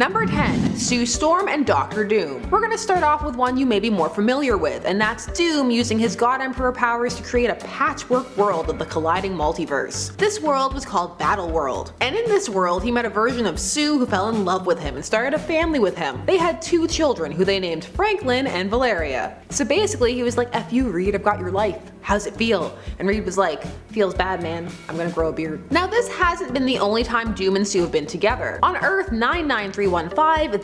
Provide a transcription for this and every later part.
Number 10. Sue Storm and Dr. Doom. We're gonna start off with one you may be more familiar with, and that's Doom using his God Emperor powers to create a patchwork world of the colliding multiverse. This world was called Battle World, and in this world he met a version of Sue who fell in love with him and started a family with him. They had 2 children who they named Franklin and Valeria. So basically he was like, F you Reed, I've got your life. How's it feel? And Reed was like, feels bad, man. I'm gonna grow a beard. Now this hasn't been the only time Doom and Sue have been together. On Earth 99315,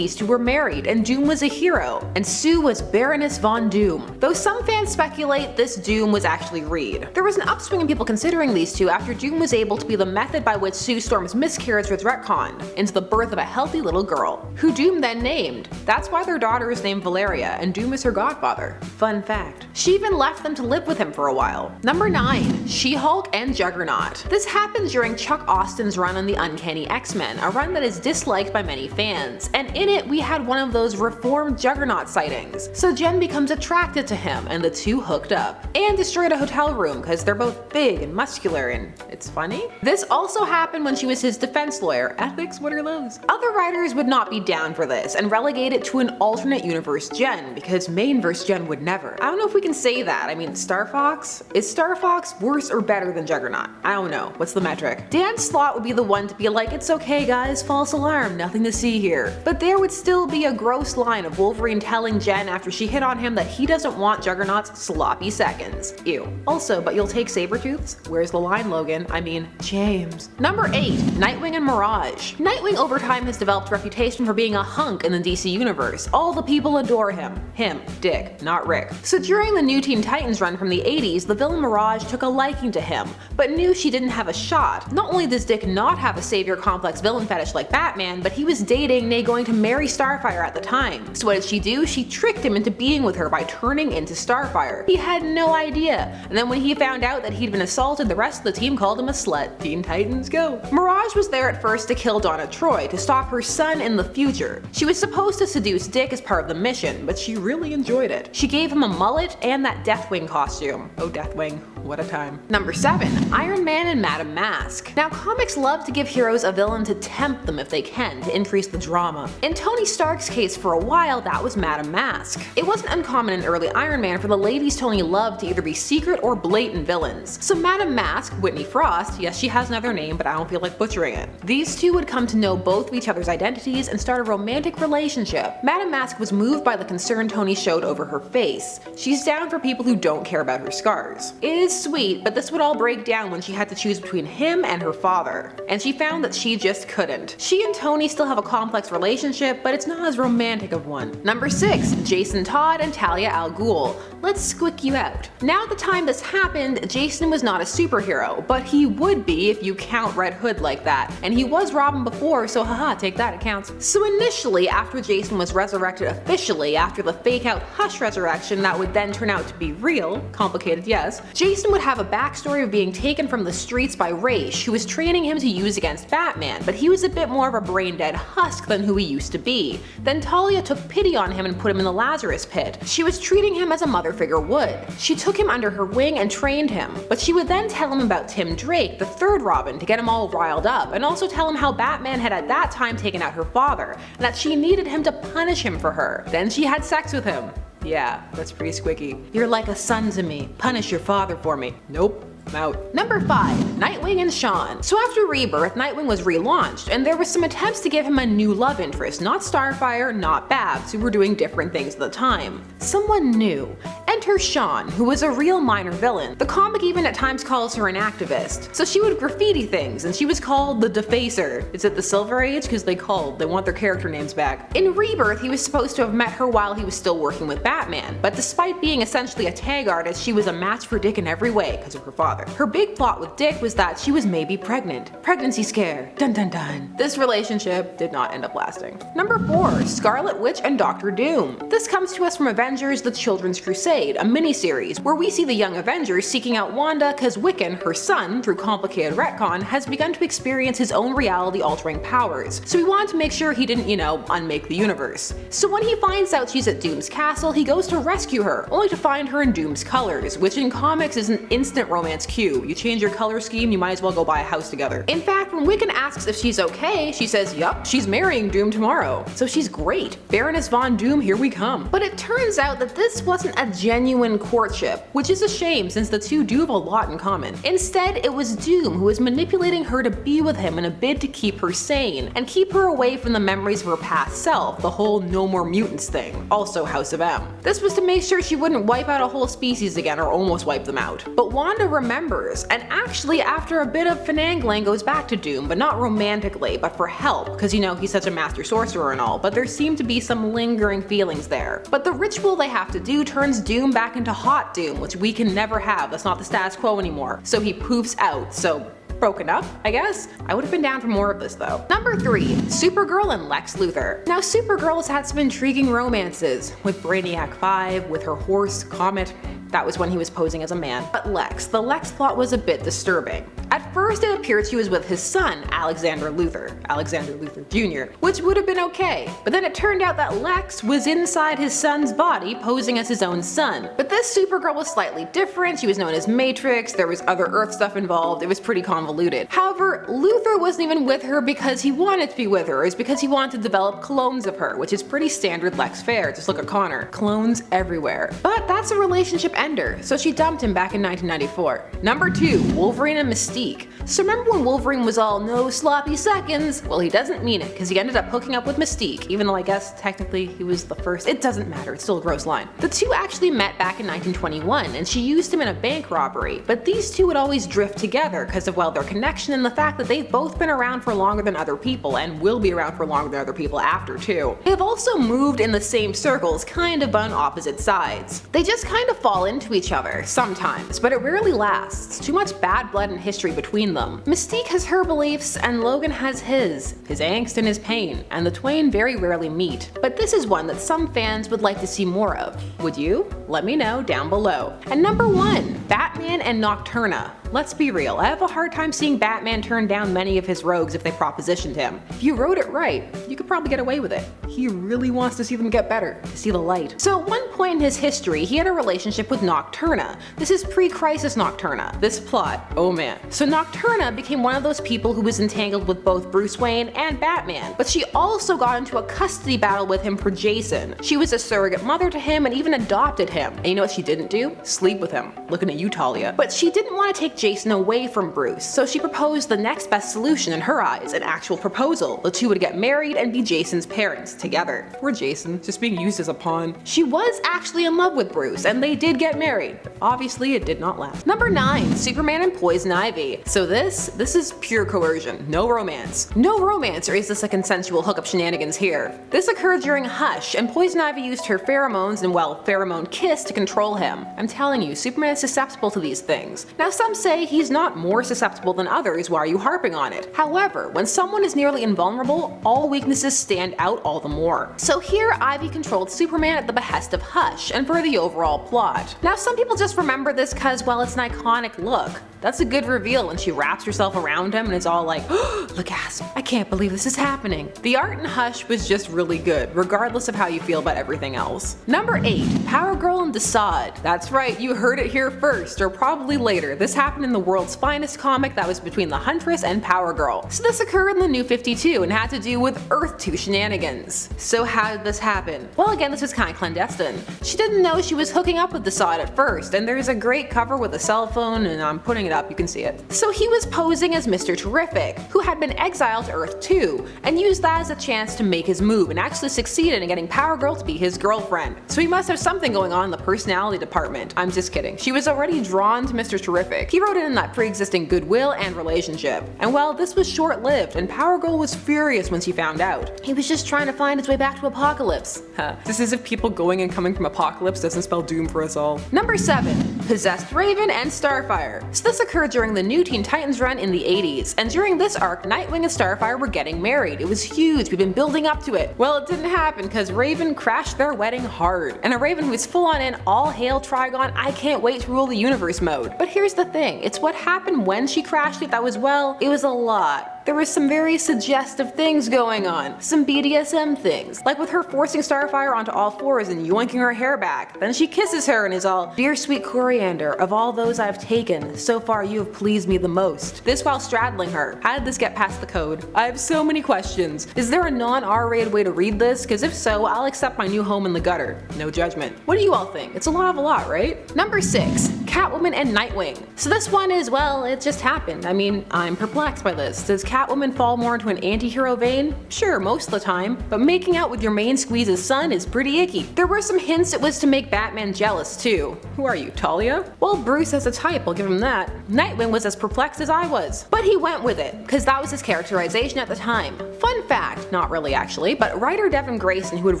these two were married, and Doom was a hero, and Sue was Baroness Von Doom. Though some fans speculate this Doom was actually Reed. There was an upswing in people considering these two after Doom was able to be the method by which Sue Storm's miscarriage was retconned into the birth of a healthy little girl, who Doom then named. That's why their daughter is named Valeria, and Doom is her godfather. Fun fact. She even left them to live with him for a while. Number 9. She-Hulk and Juggernaut. This happened during Chuck Austin's run on the Uncanny X-Men, a run that is disliked by many fans, and in it we had one of those reformed Juggernaut sightings. So Jen becomes attracted to him, and the two hooked up, and destroyed a hotel room because they're both big and muscular and it's funny. This also happened when she was his defense lawyer. Ethics, what are those? Other writers would not be down for this and relegate it to an alternate universe Jen, because main verse Jen would never. I don't know if we can say that. I mean, Star Fox? Is Star Fox worse or better than Juggernaut? I don't know. What's the metric? Dan Slott would be the one to be like, it's okay guys, false alarm, nothing to see here. But there would still be a gross line of Wolverine telling Jen after she hit on him that he doesn't want Juggernaut's sloppy seconds. Ew. Also, but you'll take Sabretooth's? Where's the line, Logan? I mean, James. Number 8. Nightwing and Mirage. Nightwing over time has developed a reputation for being a hunk in the DC universe. All the people adore him. Him, Dick, not Rick. So during the New Teen Titans run from the 80s, the villain Mirage took a liking to him, but knew she didn't have a shot. Not only does Dick not have a savior complex villain fetish like Batman, but he was dating, nay going to marry Starfire at the time. So what did she do? She tricked him into being with her by turning into Starfire. He had no idea, and then when he found out that he'd been assaulted, the rest of the team called him a slut. Teen Titans go. Mirage was there at first to kill Donna Troy to stop her son in the future. She was supposed to seduce Dick as part of the mission, but she really enjoyed it. She gave him a mullet and that Deathwing costume. Oh, Deathwing, what a time. Number 7. Iron Man and Madame Mask. Now comics love to give heroes a villain to tempt them if they can, to increase the drama. In Tony Stark's case for a while, that was Madame Mask. It wasn't uncommon in early Iron Man for the ladies Tony loved to either be secret or blatant villains. So Madame Mask, Whitney Frost, yes she has another name but I don't feel like butchering it. These two would come to know both of each other's identities and start a romantic relationship. Madame Mask was moved by the concern Tony showed over her face. She's down for people who don't care about her scars. It is sweet, but this would all break down when she had to choose between him and her father, and she found that she just couldn't. She and Tony still have a complex relationship, but it's not as romantic of one. Number 6. Jason Todd and Talia al Ghul. Let's squick you out. Now at the time this happened, Jason was not a superhero, but he would be if you count Red Hood like that, and he was Robin before, so haha, take that, it counts. So initially, after Jason was resurrected officially after the fake out Hush resurrection that would then turn out to be real, complicated yes, Jason would have a backstory of being taken from the streets by Raish, who was training him to use against Batman, but he was a bit more of a brain-dead husk than who he used to be. Then Talia took pity on him and put him in the Lazarus Pit. She was treating him as a mother figure would. She took him under her wing and trained him, but she would then tell him about Tim Drake, the third Robin, to get him all riled up, and also tell him how Batman had at that time taken out her father, and that she needed him to punish him for her. Then she had sex with him. Yeah, that's pretty squicky. You're like a son to me. Punish your father for me. Nope. I'm out. Number 5. Nightwing and Shawn. So after Rebirth, Nightwing was relaunched, and there was some attempts to give him a new love interest, not Starfire, not Babs, who were doing different things at the time. Someone new. Enter Shawn, who was a real minor villain. The comic even at times calls her an activist. So she would graffiti things, and she was called the Defacer. Is it the Silver Age? Because they want their character names back. In Rebirth, he was supposed to have met her while he was still working with Batman, but despite being essentially a tag artist, she was a match for Dick in every way because of her father. Her big plot with Dick was that she was maybe pregnant. Pregnancy scare. Dun dun dun. This relationship did not end up lasting. Number 4. Scarlet Witch and Dr. Doom. This comes to us from Avengers: The Children's Crusade, Blade, a miniseries, where we see the Young Avengers seeking out Wanda because Wiccan, her son, through complicated retcon, has begun to experience his own reality-altering powers. So he wanted to make sure he didn't, unmake the universe. So when he finds out she's at Doom's castle, he goes to rescue her, only to find her in Doom's colors, which in comics is an instant romance cue. You change your color scheme, you might as well go buy a house together. In fact, when Wiccan asks if she's okay, she says, yup, she's marrying Doom tomorrow. So she's great. Baroness Von Doom, here we come. But it turns out that this wasn't a genuine courtship, which is a shame since the two do have a lot in common. Instead, it was Doom who was manipulating her to be with him in a bid to keep her sane, and keep her away from the memories of her past self, the whole no more mutants thing, also House of M. This was to make sure she wouldn't wipe out a whole species again or almost wipe them out. But Wanda remembers, and actually after a bit of finagling goes back to Doom, but not romantically, but for help, because he's such a master sorcerer and all, but there seem to be some lingering feelings there. But the ritual they have to do turns Doom back into Hot Doom, which we can never have. That's not the status quo anymore. So he poofs out, so broken up, I guess? I would have been down for more of this though. Number 3. Supergirl and Lex Luthor. Now Supergirl has had some intriguing romances, with Brainiac 5, with her horse, Comet. That was when he was posing as a man. But the Lex plot was a bit disturbing. At first it appeared she was with his son, Alexander Luthor Jr., which would have been okay. But then it turned out that Lex was inside his son's body posing as his own son. But this Supergirl was slightly different, she was known as Matrix, there was other Earth stuff involved, it was pretty convoluted. However, Luthor wasn't even with her because he wanted to be with her, it was because he wanted to develop clones of her, which is pretty standard Lex fare, just look at Connor. Clones everywhere. But that's a relationship ender, so she dumped him back in 1994. Number 2. Wolverine and Mystique. So remember when Wolverine was all no sloppy seconds? Well, he doesn't mean it, because he ended up hooking up with Mystique, even though I guess technically he was the first. It doesn't matter, it's still a gross line. The two actually met back in 1921, and she used him in a bank robbery, but these two would always drift together because of, their connection and the fact that they've both been around for longer than other people, and will be around for longer than other people after too. They've also moved in the same circles, kind of on opposite sides. They just kind of fall into each other, sometimes, but it rarely lasts. Too much bad blood and history between them. Mystique has her beliefs, and Logan has his angst and his pain, and the twain very rarely meet. But this is one that some fans would like to see more of. Would you? Let me know down below. And number 1. Batman and Nocturna. Let's be real, I have a hard time seeing Batman turn down many of his rogues if they propositioned him. If you wrote it right, you could probably get away with it. He really wants to see them get better, to see the light. So at one point in his history, he had a relationship with Nocturna. This is pre-Crisis Nocturna. This plot, oh man. So Nocturna became one of those people who was entangled with both Bruce Wayne and Batman, but she also got into a custody battle with him for Jason. She was a surrogate mother to him and even adopted him. And you know what she didn't do? Sleep with him. Looking at you, Talia. But she didn't want to take Jason away from Bruce, so she proposed the next best solution in her eyes, an actual proposal. The two would get married and be Jason's parents together. Poor Jason, just being used as a pawn. She was actually in love with Bruce, and they did get married, but obviously it did not last. Number 9. Superman and Poison Ivy. So this is pure coercion, no romance. No romance, or is this a consensual hookup shenanigans here? This occurred during Hush, and Poison Ivy used her pheromones and pheromone kiss to control him. I'm telling you, Superman is susceptible to these things. Now some say he's not more susceptible than others, why are you harping on it? However, when someone is nearly invulnerable, all weaknesses stand out all the more. So here Ivy controlled Superman at the behest of Hush, and for the overall plot. Now some people just remember this cause, it's an iconic look. That's a good reveal when she wraps herself around him and is all like, oh, look, I can't believe this is happening. The art in Hush was just really good, regardless of how you feel about everything else. Number 8. Powergirl and Thead. That's right, you heard it here first, or probably later. This happened in the world's finest comic that was between the Huntress and Powergirl. So this occurred in the New 52 and had to do with Earth 2 shenanigans. So how did this happen? Well, again, this was kind of clandestine. She didn't know she was hooking up with Thead at first, and there's a great cover with a cell phone, and I'm putting it up, you can see it. So he was posing as Mr. Terrific, who had been exiled to Earth 2, and used that as a chance to make his move, and actually succeeded in getting Powergirl to be his girlfriend. So he must have something going on in the personality department. I'm just kidding. She was already drawn to Mr. Terrific. He wrote in that pre-existing goodwill and relationship. And well, this was short-lived, and Powergirl was furious when she found out. He was just trying to find his way back to Apocalypse. Just as if people going and coming from Apocalypse doesn't spell doom for us all. Number 7. Possessed Raven and Starfire. So this occurred during the New Teen Titans run in the 80s, and during this arc, Nightwing and Starfire were getting married. It was huge, we've been building up to it. Well, it didn't happen because Raven crashed their wedding hard. And a Raven who is full on in all hail Trigon, I can't wait to rule the universe mode. But here's the thing, it's what happened when she crashed it that was, well, it was a lot. There was some very suggestive things going on, some BDSM things, like with her forcing Starfire onto all fours and yoinking her hair back. Then she kisses her and is all, "Dear sweet Coriander, of all those I've taken, so far you have pleased me the most." This while straddling her. How did this get past the code? I have so many questions. Is there a non-R-rated way to read this? Because if so, I'll accept my new home in the gutter. No judgment. What do you all think? It's a lot of a lot, right? Number 6. Catwoman and Nightwing. So this one is, well, it just happened. I mean, I'm perplexed by this. Does Catwoman fall more into an anti-hero vein? Sure, most of the time, but making out with your main squeeze's son is pretty icky. There were some hints it was to make Batman jealous too. Who are you, Talia? Well, Bruce has a type, I'll give him that. Nightwing was as perplexed as I was, but he went with it, because that was his characterization at the time. Fun fact, not really actually, but writer Devin Grayson, who would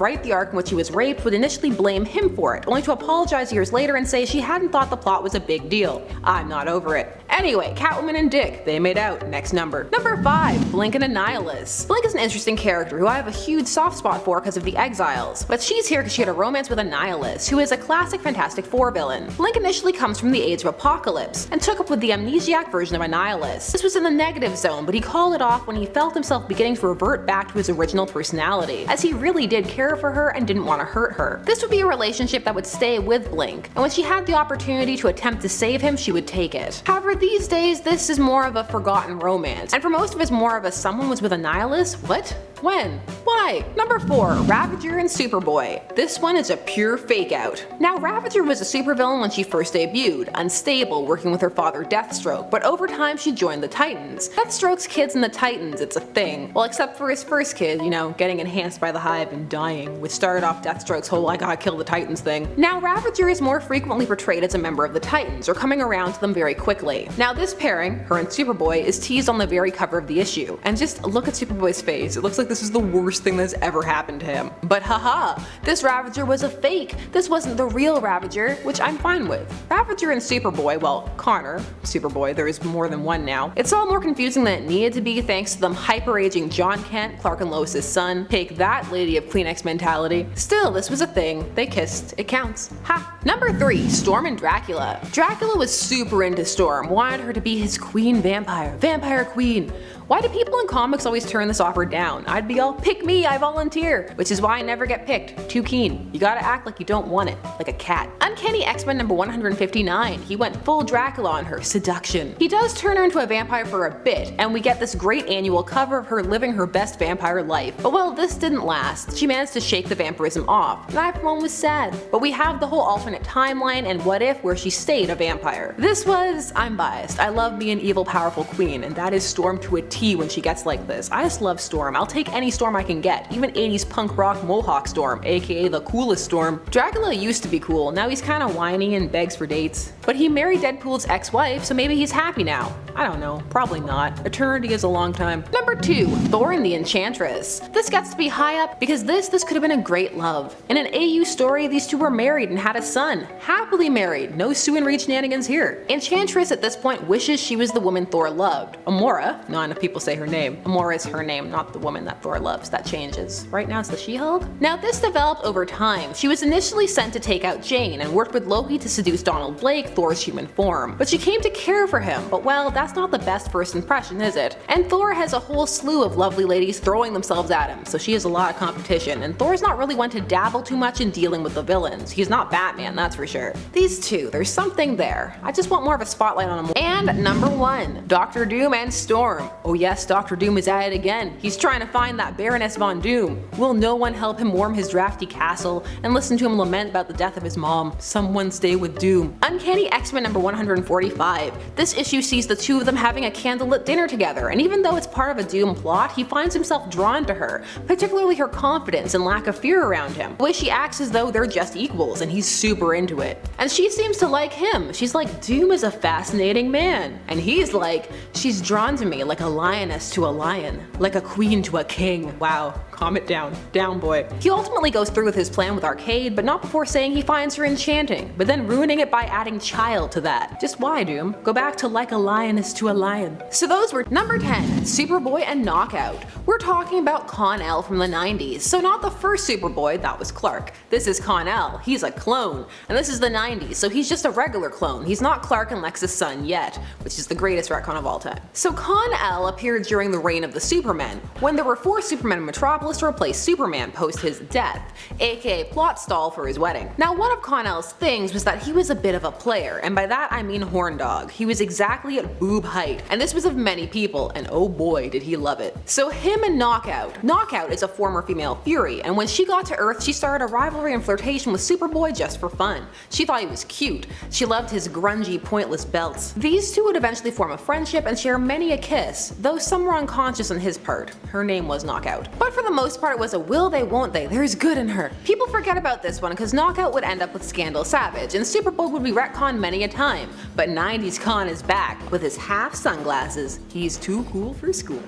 write the arc in which he was raped, would initially blame him for it, only to apologize years later and say she hadn't thought the plot was a big deal. I'm not over it. Anyway, Catwoman and Dick, they made out. Next number. Number 5, Blink and Anihilist. Blink is an interesting character who I have a huge soft spot for because of the Exiles, but she's here because she had a romance with Anihilist, who is a classic Fantastic Four villain. Blink initially comes from the age of Apocalypse, and took up with the amnesiac version of Anihilist. This was in the negative zone, but he called it off when he felt himself beginning to revert back to his original personality, as he really did care for her and didn't want to hurt her. This would be a relationship that would stay with Blink, and when she had the opportunity to attempt to save him, she would take it. However, these days, this is more of a forgotten romance, and for most of us more of a someone was with Anihilist? What? When? Why? Number 4, Ravager and Superboy. This one is a pure fake out. Now, Ravager was a supervillain when she first debuted, unstable, working with her father Deathstroke, but over time she joined the Titans. Deathstroke's kids in the Titans, it's a thing. Well, except for his first kid, you know, getting enhanced by the Hive and dying, which started off Deathstroke's whole I gotta kill the Titans thing. Now, Ravager is more frequently portrayed as a member of the Titans, or coming around to them very quickly. Now, this pairing, her and Superboy, is teased on the very cover of the issue, and just look at Superboy's face, it looks like this is the worst thing that's ever happened to him. But haha, this Ravager was a fake. This wasn't the real Ravager, which I'm fine with. Ravager and Superboy, well, Connor, Superboy, there is more than one now. It's all more confusing than it needed to be thanks to them hyper-aging John Kent, Clark and Lois' son. Take that, Lady of Kleenex mentality. Still, this was a thing. They kissed. It counts. Ha! Number 3, Storm and Dracula. Dracula was super into Storm, wanted her to be his queen vampire. Vampire queen. Why do people in comics always turn this offer down? I'd be all, pick me, I volunteer. Which is why I never get picked. Too keen. You gotta act like you don't want it. Like a cat. Uncanny X-Men number 159. He went full Dracula on her. Seduction. He does turn her into a vampire for a bit, and we get this great annual cover of her living her best vampire life. But well, this didn't last. She managed to shake the vampirism off, and I for one was sad. But we have the whole alternate timeline and What If where she stayed a vampire. This was, I'm biased. I love me an evil powerful queen, and that is Storm to a T when she gets like this. I just love Storm. I'll take any Storm I can get, even 80s punk rock Mohawk Storm, aka the coolest Storm. Dracula used to be cool, now he's kinda whiny and begs for dates. But he married Deadpool's ex-wife, so maybe he's happy now. I don't know, probably not. Eternity is a long time. Number 2, Thor and the Enchantress. This gets to be high up because this could have been a great love. In an AU story, these two were married and had a son. Happily married, no Sue and Reed shenanigans here. Enchantress at this point wishes she was the woman Thor loved. Amora, not enough people say her name. Amora is her name, not the woman that Thor loves. That changes. Right now it's the She-Hulk. Now this developed over time. She was initially sent to take out Jane and worked with Loki to seduce Donald Blake, Thor's human form. But she came to care for him, but well, that's not the best first impression, is it? And Thor has a whole slew of lovely ladies throwing themselves at him, so she has a lot of competition, and Thor's not really one to dabble too much in dealing with the villains. He's not Batman, that's for sure. These two, there's something there. I just want more of a spotlight on them. And number 1, Dr. Doom and Storm. Oh yes, Dr. Doom is at it again. He's trying to find that Baroness Von Doom. Will no one help him warm his drafty castle and listen to him lament about the death of his mom? Someone stay with Doom. Uncanny Mighty X-Men number 145. This issue sees the two of them having a candlelit dinner together, and even though it's part of a Doom plot, he finds himself drawn to her, particularly her confidence and lack of fear around him. The way she acts as though they're just equals, and he's super into it. And she seems to like him. She's like, Doom is a fascinating man. And he's like, she's drawn to me like a lioness to a lion, like a queen to a king. Wow, calm it down. Down, boy. He ultimately goes through with his plan with Arcade, but not before saying he finds her enchanting, but then ruining it by adding child to that. Just why, Doom? Go back to like a lioness to a lion. So those were number 10, Superboy and Knockout. We're talking about Con-El from the 90s, so not the first Superboy, that was Clark. This is Con-El, he's a clone, and this is the 90s, so he's just a regular clone. He's not Clark and Lex's son yet, which is the greatest retcon of all time. So Con-El appeared during the reign of the Supermen, when there were 4 Supermen in Metropolis to replace Superman post his death, aka plot stall for his wedding. Now one of Con-El's things was that he was a bit of a player, and by that I mean horn dog. He was exactly at boob height, and this was of many people, and oh boy did he love it. So him and Knockout. Knockout is a former female Fury, and when she got to Earth she started a rivalry and flirtation with Superboy just for fun. She thought he was cute. She loved his grungy, pointless belts. These two would eventually form a friendship and share many a kiss, though some were unconscious on his part. Her name was Knockout. But for the most part it was a will they won't they, there's good in her. People forget about this one because Knockout would end up with Scandal Savage, and Superboy would be retconned many a time, but 90s Con is back with his half sunglasses. He's too cool for school.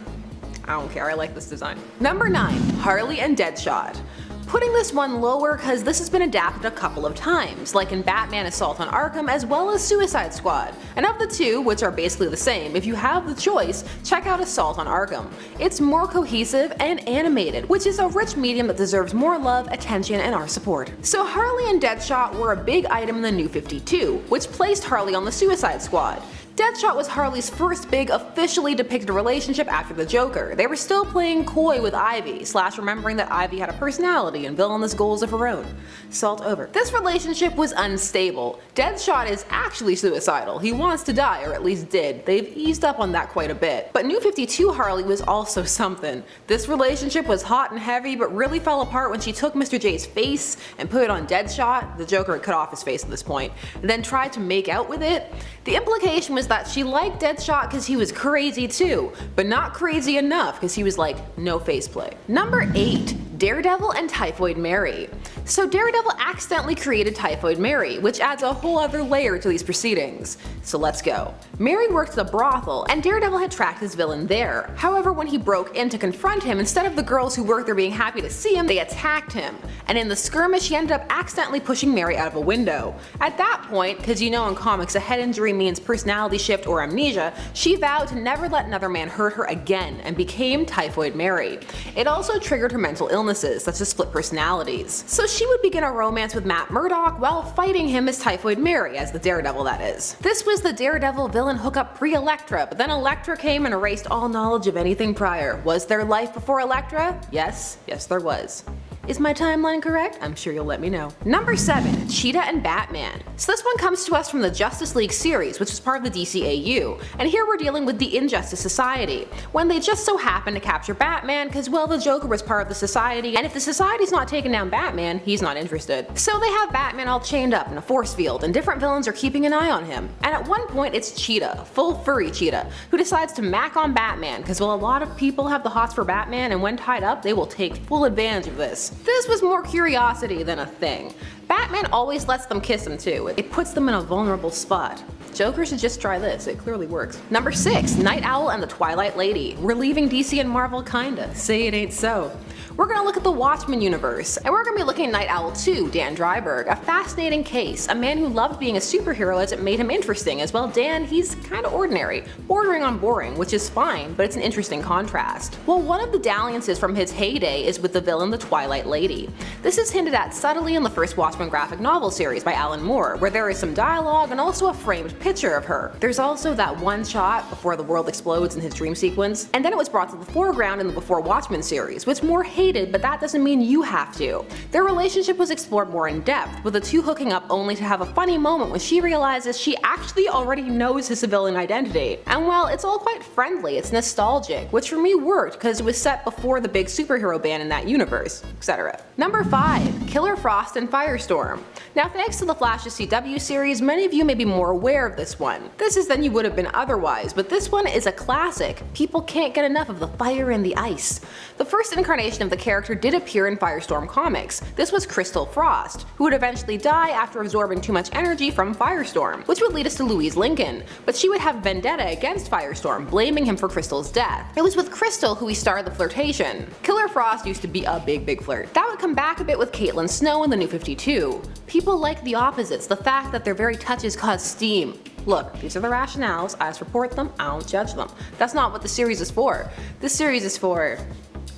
I don't care, I like this design. Number 9, Harley and Deadshot. Putting this one lower because this has been adapted a couple of times, like in Batman Assault on Arkham as well as Suicide Squad. And of the two, which are basically the same, if you have the choice, check out Assault on Arkham. It's more cohesive and animated, which is a rich medium that deserves more love, attention, and our support. So Harley and Deadshot were a big item in the New 52, which placed Harley on the Suicide Squad. Deadshot was Harley's first big officially depicted relationship after the Joker. They were still playing coy with Ivy, / remembering that Ivy had a personality and villainous goals of her own. Salt over. This relationship was unstable. Deadshot is actually suicidal. He wants to die, or at least did. They've eased up on that quite a bit. But New 52 Harley was also something. This relationship was hot and heavy, but really fell apart when she took Mr. J's face and put it on Deadshot. The Joker had cut off his face at this point, and then tried to make out with it. The implication was that she liked Deadshot because he was crazy too, but not crazy enough because he was like, no faceplay. Number 8, Daredevil and Typhoid Mary. So Daredevil accidentally created Typhoid Mary, which adds a whole other layer to these proceedings. So let's go. Mary worked at a brothel, and Daredevil had tracked his villain there. However, when he broke in to confront him, instead of the girls who worked there being happy to see him, they attacked him. And in the skirmish, he ended up accidentally pushing Mary out of a window. At that point, because you know in comics a head injury means personality shift or amnesia, she vowed to never let another man hurt her again and became Typhoid Mary. It also triggered her mental illnesses, such as split personalities. So she would begin a romance with Matt Murdock while fighting him as Typhoid Mary, as the Daredevil that is. This was the Daredevil villain hookup pre-Elektra, but then Elektra came and erased all knowledge of anything prior. Was there life before Elektra? Yes, there was. Is my timeline correct? I'm sure you'll let me know. Number 7, Cheetah and Batman. So this one comes to us from the Justice League series, which is part of the DCAU, and here we're dealing with the Injustice Society, when they just so happen to capture Batman because, well, the Joker was part of the society, and if the society's not taking down Batman, he's not interested. So they have Batman all chained up in a force field, and different villains are keeping an eye on him. And at one point it's Cheetah, full furry Cheetah, who decides to mac on Batman because, well, a lot of people have the hots for Batman, and when tied up they will take full advantage of this. This was more curiosity than a thing. Batman always lets them kiss him too. It puts them in a vulnerable spot. Joker should just try this, it clearly works. Number 6, Night Owl and the Twilight Lady. We're leaving DC and Marvel kinda. Say it ain't so. We're gonna look at the Watchmen universe, and we're gonna be looking at Night Owl 2, Dan Dreiberg, a fascinating case, a man who loved being a superhero as it made him interesting, as well Dan, he's kinda ordinary, bordering on boring, which is fine, but it's an interesting contrast. Well, one of the dalliances from his heyday is with the villain the Twilight Lady. This is hinted at subtly in the first Watchmen graphic novel series by Alan Moore, where there is some dialogue and also a framed picture of her. There's also that one shot before the world explodes in his dream sequence, and then it was brought to the foreground in the Before Watchmen series, which Moore hated, but that doesn't mean you have to. Their relationship was explored more in depth, with the two hooking up only to have a funny moment when she realizes she actually already knows his civilian identity. And while it's all quite friendly, it's nostalgic, which for me worked because it was set before the big superhero ban in that universe, etc. Number 5. Killer Frost and Firestorm. Now thanks to the Flash's CW series, many of you may be more aware of this one. This is than you would have been otherwise, but this one is a classic. People can't get enough of the fire and the ice. The first incarnation of the character did appear in Firestorm comics. This was Crystal Frost, who would eventually die after absorbing too much energy from Firestorm, which would lead us to Louise Lincoln, but she would have vendetta against Firestorm, blaming him for Crystal's death. It was with Crystal who he started the flirtation. Killer Frost used to be a big flirt. That would come back a bit with Caitlin Snow in the New 52. People like the opposites, the fact that their very touches cause steam. Look, these are the rationales, I just report them, I don't judge them. That's not what the series is for. This series is for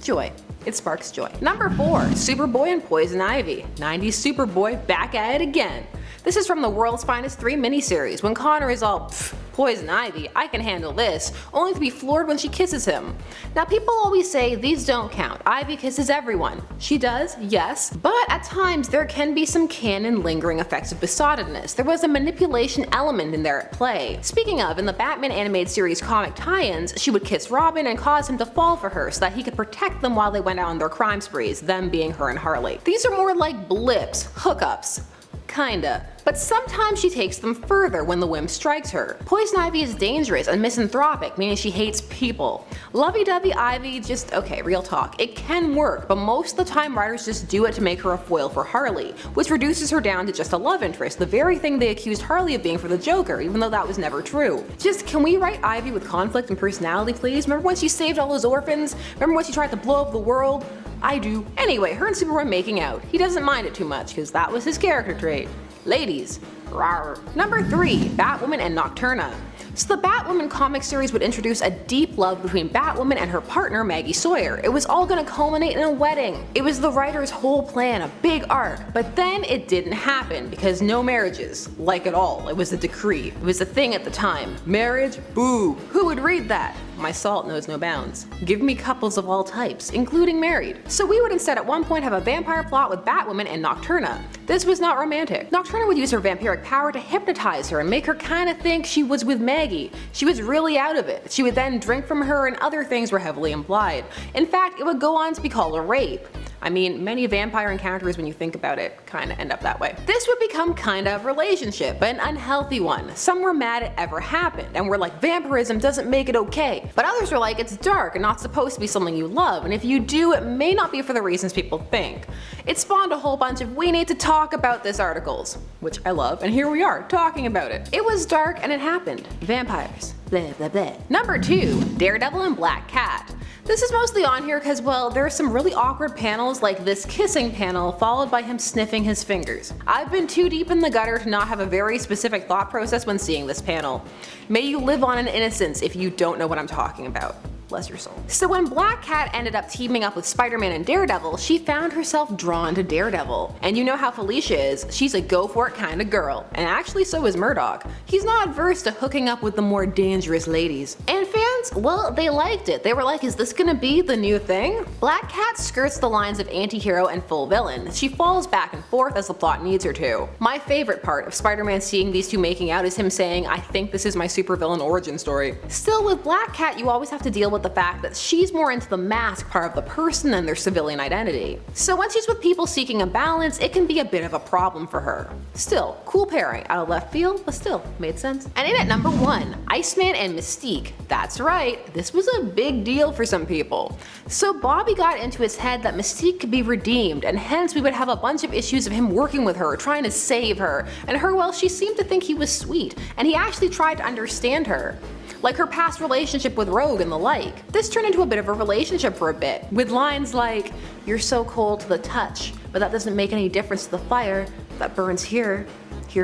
joy. It sparks joy. Number 4. Superboy and Poison Ivy. 90s Superboy back at it again. This is from the World's Finest 3 miniseries, when Connor is all, Poison Ivy, I can handle this, only to be floored when she kisses him. Now people always say these don't count, Ivy kisses everyone. She does, yes, but at times there can be some canon lingering effects of besottedness. There was a manipulation element in there at play. Speaking of, in the Batman animated series comic tie-ins, she would kiss Robin and cause him to fall for her so that he could protect them while they went out on their crime sprees, them being her and Harley. These are more like blips, hookups. Kinda. But sometimes she takes them further when the whim strikes her. Poison Ivy is dangerous and misanthropic, meaning she hates people. Lovey-dovey Ivy just, okay, real talk, it can work, but most of the time writers just do it to make her a foil for Harley, which reduces her down to just a love interest, the very thing they accused Harley of being for the Joker, even though that was never true. Just, can we write Ivy with conflict and personality, please? Remember when she saved all those orphans? Remember when she tried to blow up the world? I do. Anyway, her and Superboy making out. He doesn't mind it too much, because that was his character trait. Ladies, rawr. Number 3. Batwoman and Nocturna. So the Batwoman comic series would introduce a deep love between Batwoman and her partner Maggie Sawyer. It was all gonna culminate in a wedding. It was the writer's whole plan, a big arc, but then it didn't happen because no marriages, like at all. It was a decree. It was a thing at the time. Marriage? Boo. Who would read that? My salt knows no bounds. Give me couples of all types, including married. So we would instead at one point have a vampire plot with Batwoman and Nocturna. This was not romantic. Nocturna would use her vampiric power to hypnotize her and make her kinda think she was with Maggie. She was really out of it. She would then drink from her and other things were heavily implied. In fact, it would go on to be called a rape. I mean, many vampire encounters, when you think about it, kinda end up that way. This would become kinda of a relationship, but an unhealthy one. Some were mad it ever happened, and were like, vampirism doesn't make it okay. But others were like, it's dark and not supposed to be something you love, and if you do, it may not be for the reasons people think. It spawned a whole bunch of we need to talk about this articles, which I love, and here we are, talking about it. It was dark and it happened. Vampires. Blah blah blah. Number 2. Daredevil and Black Cat. This is mostly on here because, well, there are some really awkward panels like this kissing panel followed by him sniffing his fingers. I've been too deep in the gutter to not have a very specific thought process when seeing this panel. May you live on in innocence if you don't know what I'm talking about. Bless your soul. So when Black Cat ended up teaming up with Spider-Man and Daredevil, she found herself drawn to Daredevil. And you know how Felicia is, she's a go for it kind of girl. And actually so is Murdoch. He's not adverse to hooking up with the more dangerous ladies. And fans, well, they liked it. They were like, is this gonna be the new thing? Black Cat skirts the lines of anti-hero and full villain. She falls back and forth as the plot needs her to. My favorite part of Spider-Man seeing these two making out is him saying, I think this is my supervillain origin story. Still, with Black Cat, you always have to deal with the fact that she's more into the mask part of the person than their civilian identity. So when she's with people seeking a balance, it can be a bit of a problem for her. Still, cool pairing, out of left field, but still, made sense. And in at number 1, Iceman and Mystique. That's right, this was a big deal for some people. So Bobby got into his head that Mystique could be redeemed, and hence we would have a bunch of issues of him working with her, trying to save her, and her, well, she seemed to think he was sweet, and he actually tried to understand her. Like her past relationship with Rogue and the like. This turned into a bit of a relationship for a bit, with lines like, you're so cold to the touch, but that doesn't make any difference to the fire that burns here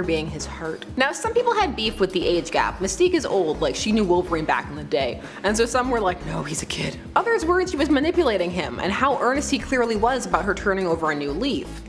being his heart. Now some people had beef with the age gap. Mystique is old, like she knew Wolverine back in the day, and so some were like, no, he's a kid. Others worried she was manipulating him, and how earnest he clearly was about her turning over a new leaf.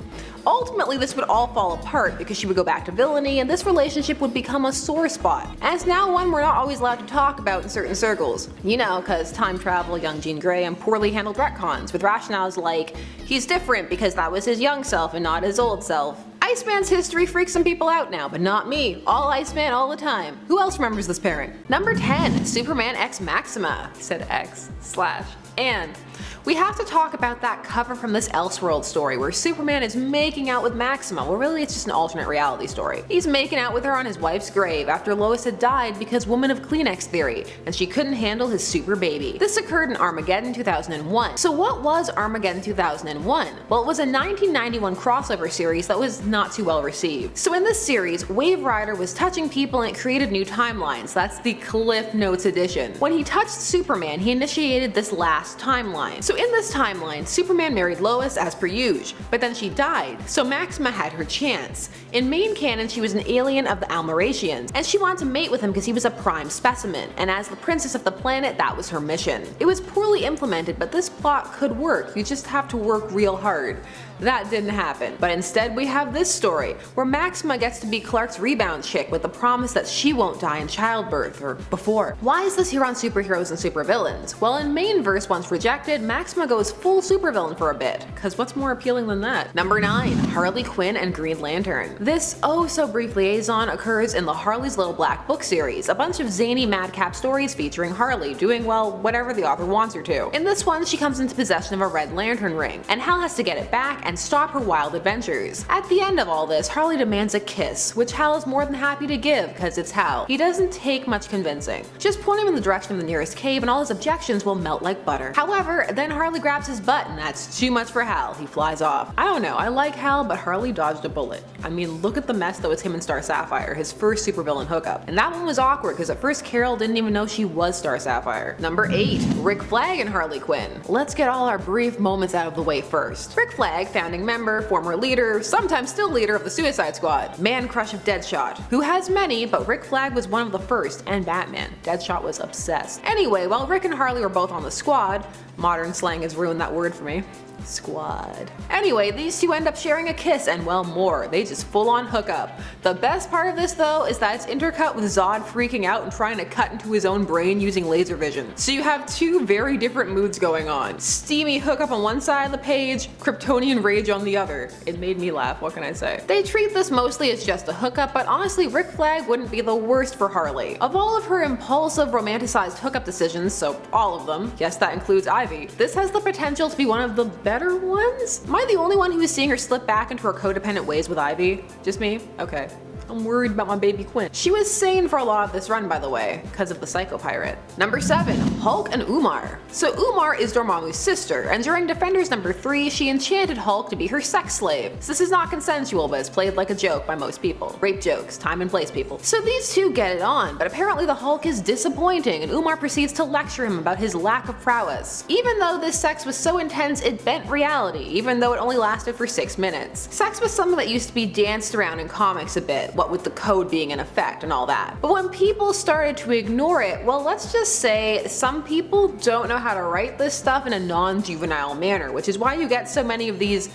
Ultimately, this would all fall apart because she would go back to villainy and this relationship would become a sore spot. And it's now one we're not always allowed to talk about in certain circles. You know, cause time travel, young Jean Grey, and poorly handled retcons with rationales like, he's different because that was his young self and not his old self. Iceman's history freaks some people out now, but not me. All Iceman all the time. Who else remembers this parent? Number 10, Superman X Maxima. He said X / and. We have to talk about that cover from this Elseworld story where Superman is making out with Maxima. Well, really it's just an alternate reality story. He's making out with her on his wife's grave after Lois had died because woman of Kleenex theory, and she couldn't handle his super baby. This occurred in Armageddon 2001. So what was Armageddon 2001? Well, it was a 1991 crossover series that was not too well received. So in this series, Wave Rider was touching people and it created new timelines. That's the Cliff Notes edition. When he touched Superman, he initiated this last timeline. So in this timeline, Superman married Lois as per usual, but then she died, so Maxima had her chance. In main canon, she was an alien of the Almeratians, and she wanted to mate with him because he was a prime specimen, and as the princess of the planet, that was her mission. It was poorly implemented, but this plot could work, you just have to work real hard. That didn't happen, but instead we have this story, where Maxima gets to be Clark's rebound chick with the promise that she won't die in childbirth, or before. Why is this here on superheroes and supervillains? Well, in main verse once rejected, Maxima goes full supervillain for a bit, cause what's more appealing than that? Number 9, Harley Quinn and Green Lantern. This oh so brief liaison occurs in the Harley's Little Black Book series, a bunch of zany madcap stories featuring Harley doing, well, whatever the author wants her to. In this one, she comes into possession of a red lantern ring, and Hal has to get it back and stop her wild adventures. At the end of all this, Harley demands a kiss, which Hal is more than happy to give cause it's Hal. He doesn't take much convincing. Just point him in the direction of the nearest cave and all his objections will melt like butter. However, then Harley grabs his butt and that's too much for Hal. He flies off. I don't know, I like Hal, but Harley dodged a bullet. I mean, look at the mess that was him and Star Sapphire, his first supervillain hookup. And that one was awkward because at first Carol didn't even know she was Star Sapphire. Number 8, Rick Flag and Harley Quinn. Let's get all our brief moments out of the way first. Rick Flag, founding member, former leader, sometimes still leader of the Suicide Squad, man crush of Deadshot, who has many, but Rick Flag was one of the first, and Batman. Deadshot was obsessed. Anyway, while Rick and Harley were both on the squad, modern slang has ruined that word for me. Squad. Anyway, these two end up sharing a kiss and well more, they just full on hook up. The best part of this though is that it's intercut with Zod freaking out and trying to cut into his own brain using laser vision. So you have two very different moods going on. Steamy hookup on one side of the page, Kryptonian rage on the other. It made me laugh, what can I say? They treat this mostly as just a hookup, but honestly Rick Flag wouldn't be the worst for Harley. Of all of her impulsive romanticized hookup decisions, so all of them, yes that includes Ivy, this has the potential to be one of the better ones? Am I the only one who is seeing her slip back into her codependent ways with Ivy? Just me? Okay. I'm worried about my baby Quinn. She was sane for a lot of this run, by the way, because of the Psycho Pirate. Number 7, Hulk and Umar. So Umar is Dormammu's sister, and during Defenders number 3, she enchanted Hulk to be her sex slave. So this is not consensual, but it's played like a joke by most people. Rape jokes, time and place people. So these two get it on, but apparently the Hulk is disappointing, and Umar proceeds to lecture him about his lack of prowess. Even though this sex was so intense it bent reality, even though it only lasted for 6 minutes. Sex was something that used to be danced around in comics a bit, what with the code being in effect and all that. But when people started to ignore it, well, let's just say some people don't know how to write this stuff in a non-juvenile manner, which is why you get so many of these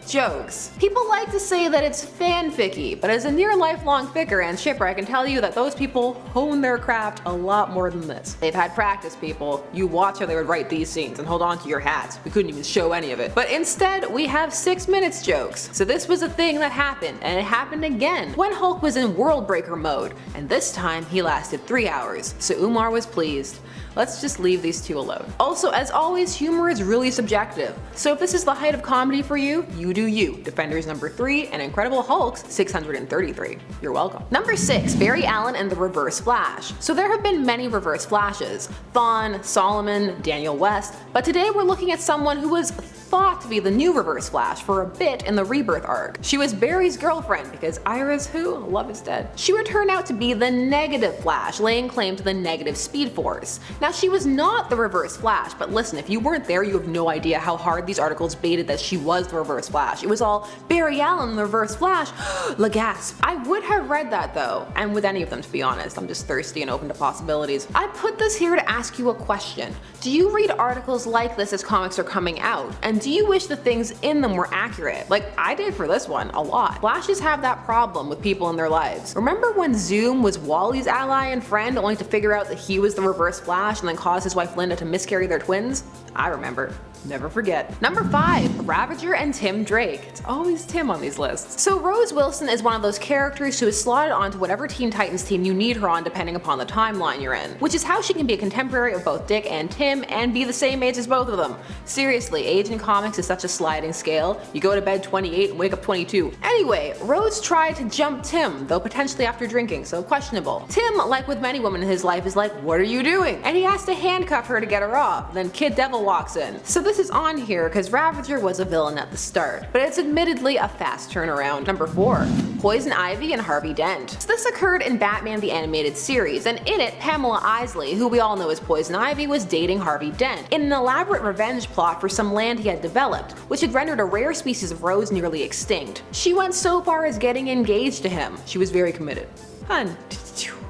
jokes. People like to say that it's fanficky, but as a near lifelong ficker and shipper, I can tell you that those people hone their craft a lot more than this. They've had practice, people. You watch how they would write these scenes and hold on to your hats. We couldn't even show any of it. But instead, we have 6 minutes jokes. So this was a thing that happened, and it happened again when Hulk was in World Breaker mode, and this time he lasted 3 hours, so Umar was pleased. Let's just leave these two alone. Also, as always, humor is really subjective. So if this is the height of comedy for you, you do you. Defenders number 3 and Incredible Hulk's 633. You're welcome. Number 6, Barry Allen and the Reverse Flash. So there have been many Reverse Flashes. Thawne, Solomon, Daniel West, but today we're looking at someone who was thought to be the new Reverse Flash for a bit in the Rebirth arc. She was Barry's girlfriend because Iris, who? Love is dead. She would turn out to be the negative Flash, laying claim to the negative Speed Force. Now she was not the Reverse Flash, but listen, if you weren't there, you have no idea how hard these articles baited that she was the Reverse Flash. It was all Barry Allen, the Reverse Flash, la gasp. I would have read that though, and with any of them to be honest, I'm just thirsty and open to possibilities. I put this here to ask you a question. Do you read articles like this as comics are coming out? And do you wish the things in them were accurate? Like I did for this one, a lot. Flashes have that problem with people in their lives. Remember when Zoom was Wally's ally and friend only to figure out that he was the reverse Flash and then cause his wife Linda to miscarry their twins? I remember. Never forget. Number 5. Ravager and Tim Drake. It's always Tim on these lists. So Rose Wilson is one of those characters who is slotted onto whatever Teen Titans team you need her on depending upon the timeline you're in, which is how she can be a contemporary of both Dick and Tim and be the same age as both of them. Seriously, age in comics is such a sliding scale. You go to bed 28 and wake up 22. Anyway, Rose tried to jump Tim, though potentially after drinking, so questionable. Tim, like with many women in his life, is like, what are you doing? And he has to handcuff her to get her off. Then Kid Devil walks in. So this is on here because Ravager was a villain at the start, but it's admittedly a fast turnaround. Number 4. Poison Ivy and Harvey Dent. So this occurred in Batman the Animated Series, and in it, Pamela Isley, who we all know as Poison Ivy, was dating Harvey Dent in an elaborate revenge plot for some land he had developed, which had rendered a rare species of rose nearly extinct. She went so far as getting engaged to him. She was very committed. Hun.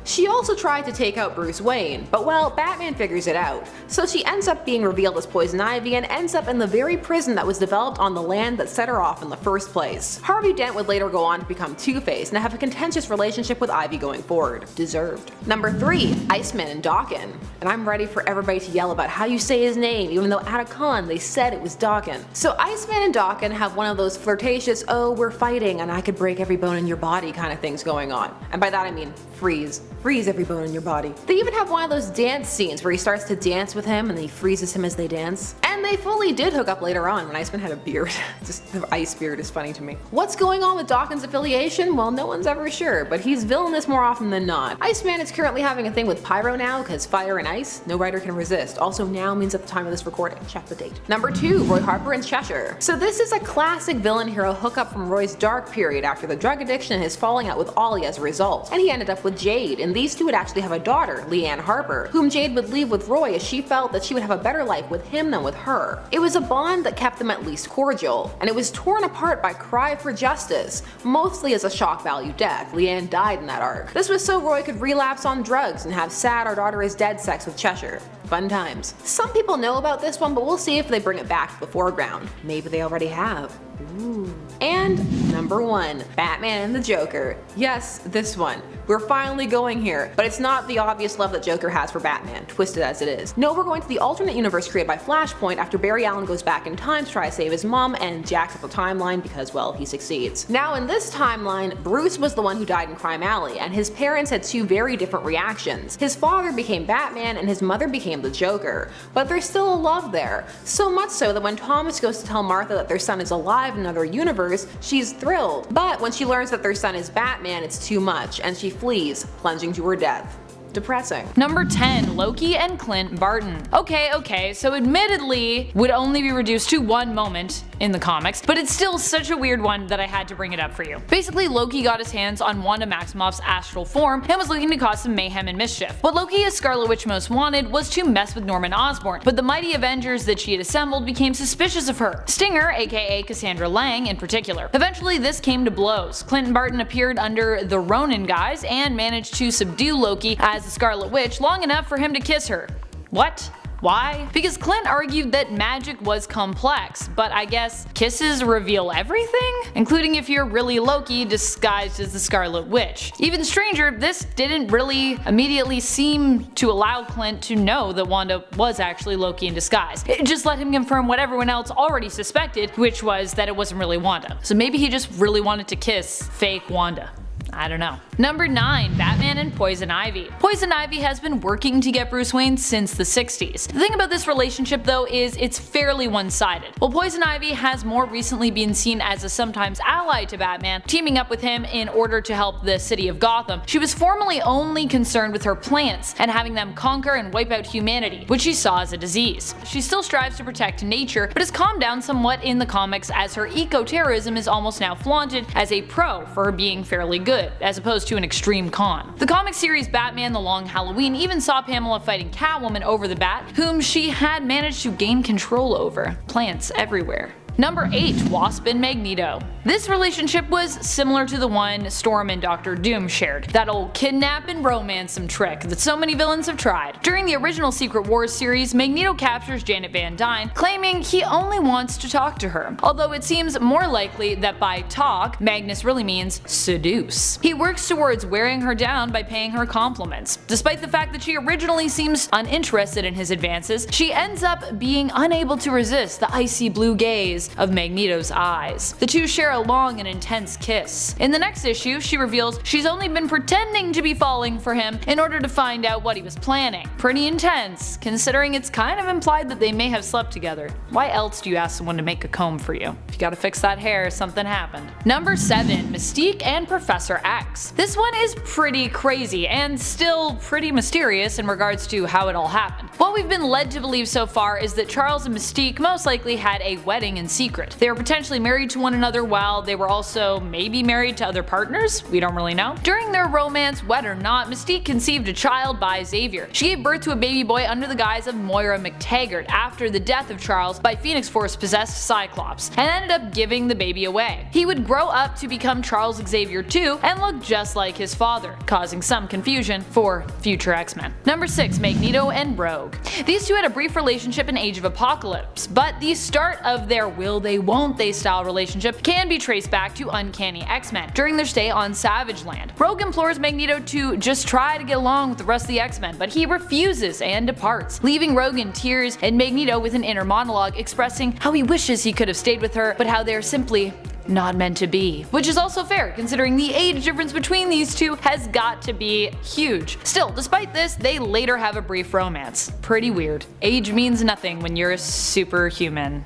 She also tried to take out Bruce Wayne, but well, Batman figures it out. So she ends up being revealed as Poison Ivy and ends up in the very prison that was developed on the land that set her off in the first place. Harvey Dent would later go on to become Two-Face and have a contentious relationship with Ivy going forward. Deserved. Number 3. Iceman and Dawan. And I'm ready for everybody to yell about how you say his name, even though at a con they said it was Dawan. So Iceman and Dawan have one of those flirtatious, oh we're fighting and I could break every bone in your body kind of things going on. And by that I mean freeze. Freeze every bone in your body. They even have one of those dance scenes where he starts to dance with him and then he freezes him as they dance. And they fully did hook up later on when Iceman had a beard. Just the ice beard is funny to me. What's going on with Dawan's affiliation? Well, no one's ever sure, but he's villainous more often than not. Iceman is currently having a thing with Pyro now because fire and ice, no writer can resist. Also now means at the time of this recording. Check the date. Number 2. Roy Harper and Cheshire. So this is a classic villain hero hookup from Roy's dark period after the drug addiction and his falling out with Ollie as a result. And he ended up with Jade, and these two would actually have a daughter, Leanne Harper, whom Jade would leave with Roy as she felt that she would have a better life with him than with her. It was a bond that kept them at least cordial, and it was torn apart by cry for justice, mostly as a shock value death. Leanne died in that arc. This was so Roy could relapse on drugs and have sad our daughter is dead sex with Cheshire. Fun times. Some people know about this one, but we'll see if they bring it back to the foreground. Maybe they already have. Ooh. And number 1, Batman and the Joker. Yes, this one. We're finally going here, but it's not the obvious love that Joker has for Batman, twisted as it is. No, we're going to the alternate universe created by Flashpoint after Barry Allen goes back in time to try to save his mom and jacks up the timeline because, well, he succeeds. Now in this timeline, Bruce was the one who died in Crime Alley, and his parents had 2 very different reactions. His father became Batman and his mother became the Joker, but there's still a love there. So much so that when Thomas goes to tell Martha that their son is alive in another universe, she's thrilled. But when she learns that their son is Batman, it's too much, and she flees, plunging to her death. Depressing. Number 10. Loki and Clint Barton. Okay, so admittedly would only be reduced to one moment in the comics, but it's still such a weird one that I had to bring it up for you. Basically, Loki got his hands on Wanda Maximoff's astral form and was looking to cause some mayhem and mischief. What Loki as Scarlet Witch most wanted was to mess with Norman Osborn, but the mighty Avengers that she had assembled became suspicious of her. Stinger, aka Cassandra Lang in particular. Eventually this came to blows. Clint Barton appeared under the Ronin guise and managed to subdue Loki as the Scarlet Witch long enough for him to kiss her. What? Why? Because Clint argued that magic was complex, but I guess kisses reveal everything? Including if you're really Loki disguised as the Scarlet Witch. Even stranger, this didn't really immediately seem to allow Clint to know that Wanda was actually Loki in disguise. It just let him confirm what everyone else already suspected, which was that it wasn't really Wanda. So maybe he just really wanted to kiss fake Wanda. I don't know. Number 9. Batman and Poison Ivy. Poison Ivy has been working to get Bruce Wayne since the 60s. The thing about this relationship though is it's fairly one-sided. While Poison Ivy has more recently been seen as a sometimes ally to Batman, teaming up with him in order to help the city of Gotham, she was formerly only concerned with her plants and having them conquer and wipe out humanity, which she saw as a disease. She still strives to protect nature, but has calmed down somewhat in the comics as her eco-terrorism is almost now flaunted as a pro for her being fairly good, as opposed to an extreme con. The comic series Batman The Long Halloween even saw Pamela fighting Catwoman over the bat, whom she had managed to gain control over. Plants everywhere. Number 8. Wasp and Magneto. This relationship was similar to the one Storm and Doctor Doom shared, that old kidnap and romance some trick that so many villains have tried. During the original Secret Wars series, Magneto captures Janet Van Dyne, claiming he only wants to talk to her, although it seems more likely that by talk, Magnus really means seduce. He works towards wearing her down by paying her compliments. Despite the fact that she originally seems uninterested in his advances, she ends up being unable to resist the icy blue gaze of Magneto's eyes. The two share a long and intense kiss. In the next issue, she reveals she's only been pretending to be falling for him in order to find out what he was planning. Pretty intense, considering it's kind of implied that they may have slept together. Why else do you ask someone to make a comb for you? If you gotta fix that hair, something happened. Number 7. Mystique and Professor X. This one is pretty crazy and still pretty mysterious in regards to how it all happened. What we've been led to believe so far is that Charles and Mystique most likely had a wedding in secret. They were potentially married to one another while they were also maybe married to other partners? We don't really know. During their romance, wed or not, Mystique conceived a child by Xavier. She gave birth to a baby boy under the guise of Moira McTaggart after the death of Charles by Phoenix Force possessed Cyclops, and ended up giving the baby away. He would grow up to become Charles Xavier too and look just like his father, causing some confusion for future X-Men. Number 6. Magneto and Rogue. These two had a brief relationship in Age of Apocalypse, but the start of their will they won't they style relationship can be traced back to Uncanny X-Men during their stay on Savage Land. Rogue implores Magneto to just try to get along with the rest of the X-Men, but he refuses and departs, leaving Rogue in tears and Magneto with an inner monologue expressing how he wishes he could have stayed with her, but how they're simply not meant to be. Which is also fair, considering the age difference between these two has got to be huge. Still, despite this, they later have a brief romance. Pretty weird. Age means nothing when you're a superhuman,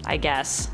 I guess.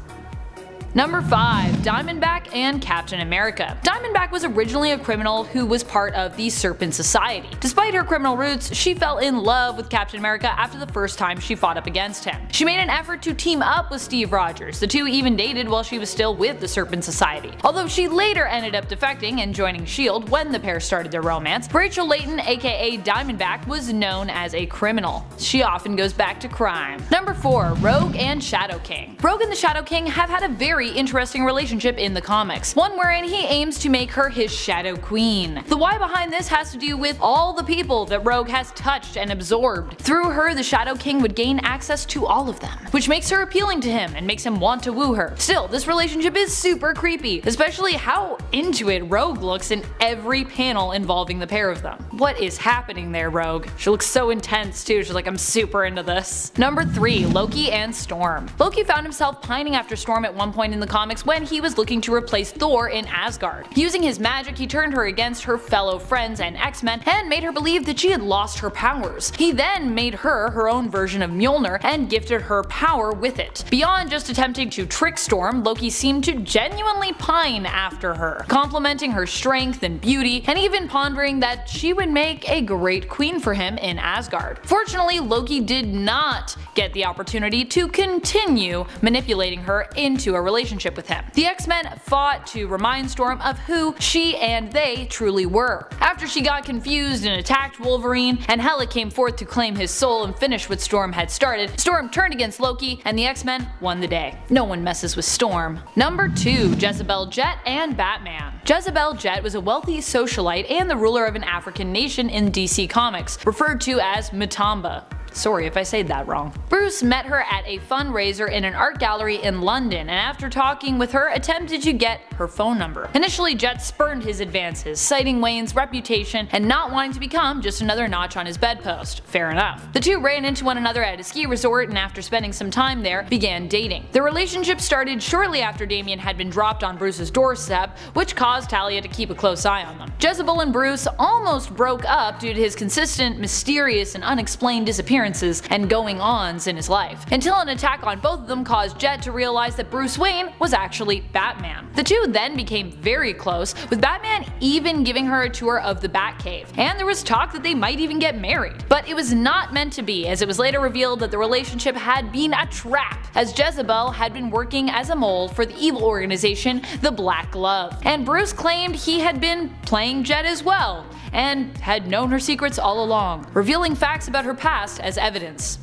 Number 5. Diamondback and Captain America. Diamondback was originally a criminal who was part of the Serpent Society. Despite her criminal roots, she fell in love with Captain America after the first time she fought up against him. She made an effort to team up with Steve Rogers. The two even dated while she was still with the Serpent Society. Although she later ended up defecting and joining S.H.I.E.L.D. when the pair started their romance, Rachel Layton aka Diamondback was known as a criminal. She often goes back to crime. Number 4. Rogue and Shadow King. Rogue and the Shadow King have had a very interesting relationship in the comics, one wherein he aims to make her his Shadow Queen. The why behind this has to do with all the people that Rogue has touched and absorbed. Through her, the Shadow King would gain access to all of them, which makes her appealing to him and makes him want to woo her. Still, this relationship is super creepy, especially how into it Rogue looks in every panel involving the pair of them. What is happening there, Rogue? She looks so intense too, she's like, I'm super into this. Number 3. Loki and Storm. Loki found himself pining after Storm at one point in the comics when he was looking to replace Thor in Asgard. Using his magic, he turned her against her fellow friends and X-Men and made her believe that she had lost her powers. He then made her her own version of Mjolnir and gifted her power with it. Beyond just attempting to trick Storm, Loki seemed to genuinely pine after her, complimenting her strength and beauty, and even pondering that she would make a great queen for him in Asgard. Fortunately, Loki did not get the opportunity to continue manipulating her into a relationship with him. The X-Men fought to remind Storm of who she and they truly were. After she got confused and attacked Wolverine, and Hela came forth to claim his soul and finish what Storm had started, Storm turned against Loki and the X-Men won the day. No one messes with Storm. Number 2. Jezebel Jet and Batman. Jezebel Jet was a wealthy socialite and the ruler of an African nation in DC Comics, referred to as Matamba. Sorry if I said that wrong. Bruce met her at a fundraiser in an art gallery in London, and after talking with her, attempted to get her phone number. Initially, Jet spurned his advances, citing Wayne's reputation and not wanting to become just another notch on his bedpost. Fair enough. The two ran into one another at a ski resort, and after spending some time there, began dating. The relationship started shortly after Damian had been dropped on Bruce's doorstep, which caused Talia to keep a close eye on them. Jezebel and Bruce almost broke up due to his consistent, mysterious, and unexplained disappearance and going-ons in his life, until an attack on both of them caused Jet to realize that Bruce Wayne was actually Batman. The two then became very close, with Batman even giving her a tour of the Batcave, and there was talk that they might even get married. But it was not meant to be, as it was later revealed that the relationship had been a trap, as Jezebel had been working as a mole for the evil organization the Black Glove, and Bruce claimed he had been playing Jet as well, and had known her secrets all along, revealing facts about her past as evidence.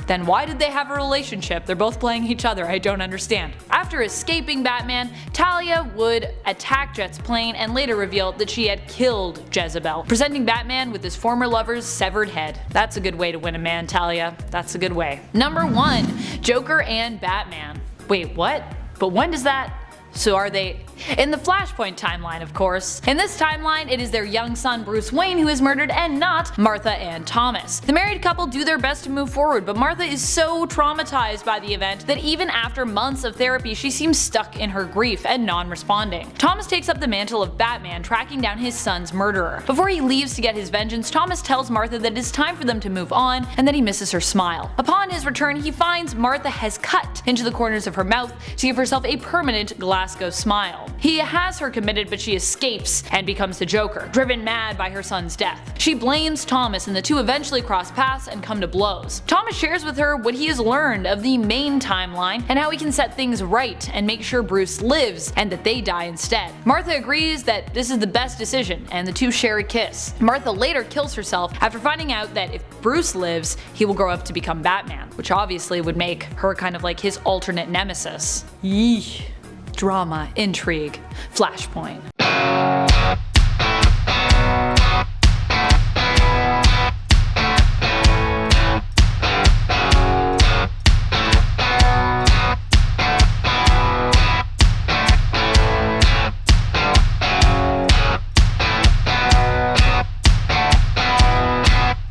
Then why did they have a relationship? They're both playing each other, I don't understand. After escaping Batman, Talia would attack Jet's plane and later reveal that she had killed Jezebel, presenting Batman with his former lover's severed head. That's a good way to win a man, Talia. That's a good way. Number 1. Joker and Batman. Wait, what? But when does that? So are they in the Flashpoint timeline, of course. In this timeline, it is their young son Bruce Wayne who is murdered and not Martha and Thomas. The married couple do their best to move forward, but Martha is so traumatized by the event that even after months of therapy she seems stuck in her grief and non-responding. Thomas takes up the mantle of Batman, tracking down his son's murderer. Before he leaves to get his vengeance, Thomas tells Martha that it is time for them to move on and that he misses her smile. Upon his return, he finds Martha has cut into the corners of her mouth to give herself a permanent Glasgow smile. He has her committed, but she escapes and becomes the Joker, driven mad by her son's death. She blames Thomas and the two eventually cross paths and come to blows. Thomas shares with her what he has learned of the main timeline and how he can set things right and make sure Bruce lives and that they die instead. Martha agrees that this is the best decision and the two share a kiss. Martha later kills herself after finding out that if Bruce lives, he will grow up to become Batman, which obviously would make her kind of like his alternate nemesis. Yeesh. Drama, intrigue, Flashpoint.